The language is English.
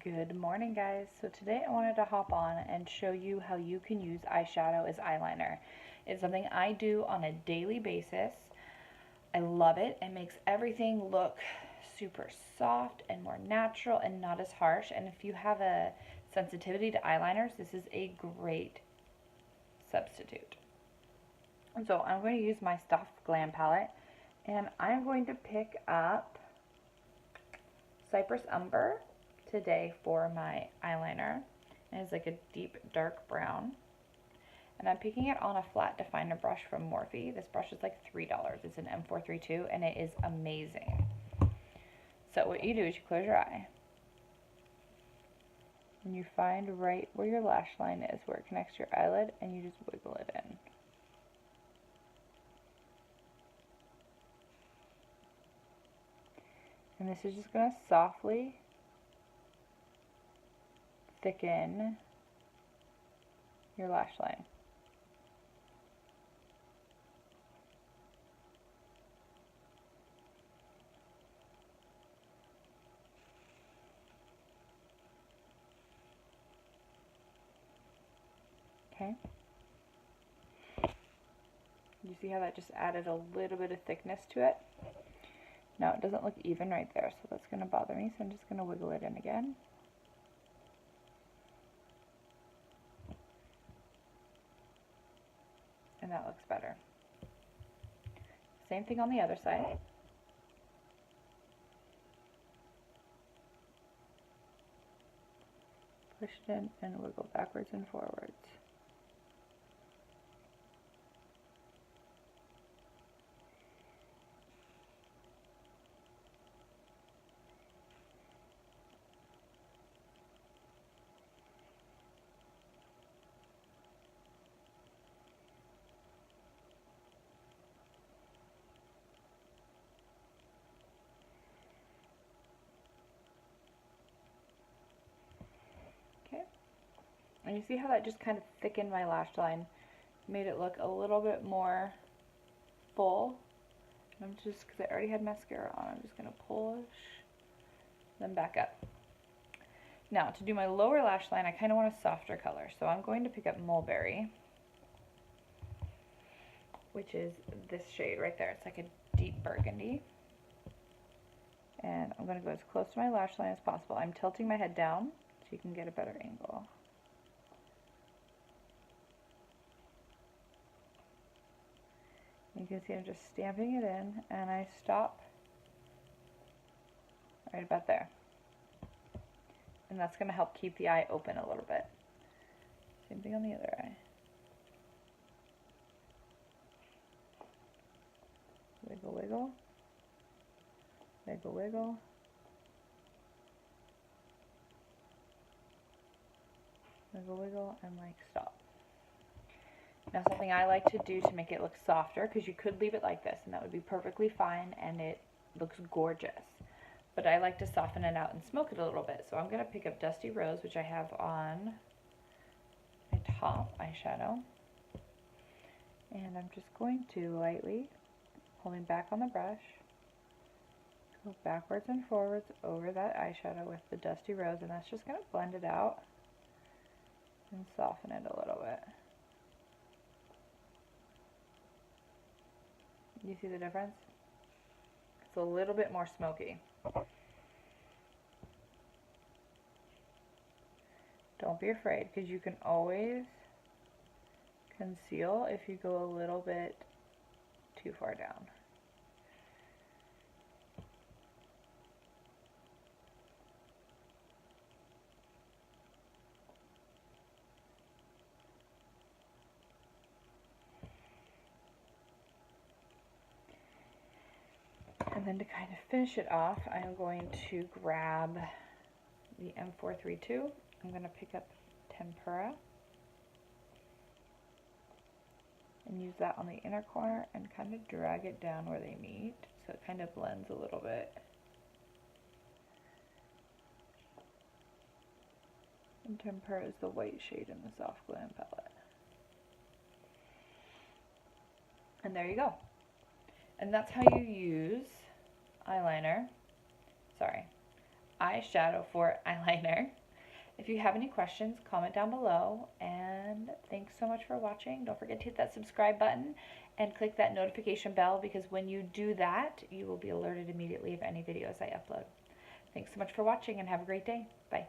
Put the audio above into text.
Good morning, guys. So today I wanted to hop on and show you how you can use eyeshadow as eyeliner. It's something I do on a daily basis. I love it. It makes everything look super soft and more natural and not as harsh. And if you have a sensitivity to eyeliners, this is a great substitute. So I'm going to use my Stuffed Glam palette, and I'm going to pick up Cypress Umber today for my eyeliner. And it's like a deep dark brown, and I'm picking it on a flat definer brush from Morphe. This brush is like $3. It's an M432 and it is amazing. So what you do is you close your eye and you find right where your lash line is, where it connects to your eyelid, and you just wiggle it in. And this is just going to softly thicken your lash line. Okay. You see how that just added a little bit of thickness to it? Now it doesn't look even right there, so that's going to bother me, so I'm just going to wiggle it in again. And that looks better. Same thing on the other side. Push it in and wiggle backwards and forwards. Okay. And you see how that just kind of thickened my lash line, made it look a little bit more full. And I'm just, because I already had mascara on, I'm just going to push, then back up. Now, to do my lower lash line, I kind of want a softer color, so I'm going to pick up Mulberry, which is this shade right there. It's like a deep burgundy. And I'm going to go as close to my lash line as possible. I'm tilting my head down so you can get a better angle. You can see I'm just stamping it in, and I stop right about there. And that's going to help keep the eye open a little bit. Same thing on the other eye. Wiggle, wiggle. Wiggle, wiggle. Wiggle, wiggle, and like stop. Now something I like to do to make it look softer, because you could leave it like this and that would be perfectly fine and it looks gorgeous. But I like to soften it out and smoke it a little bit. So I'm going to pick up Dusty Rose, which I have on my top eyeshadow. And I'm just going to lightly, holding back on the brush, go backwards and forwards over that eyeshadow with the Dusty Rose, and that's just going to blend it out and soften it a little bit. You see the difference? It's a little bit more smoky. Don't be afraid, because you can always conceal if you go a little bit too far down. And then to kind of finish it off, I'm going to grab the M432. I'm going to pick up Tempera and use that on the inner corner and kind of drag it down where they meet, so it kind of blends a little bit. And Tempera is the white shade in the Soft Glam palette. And there you go. And that's how you use eyeliner. Sorry. eyeshadow for eyeliner. If you have any questions, comment down below, and thanks so much for watching. Don't forget to hit that subscribe button and click that notification bell, because when you do that, you will be alerted immediately of any videos I upload. Thanks so much for watching, and have a great day. Bye.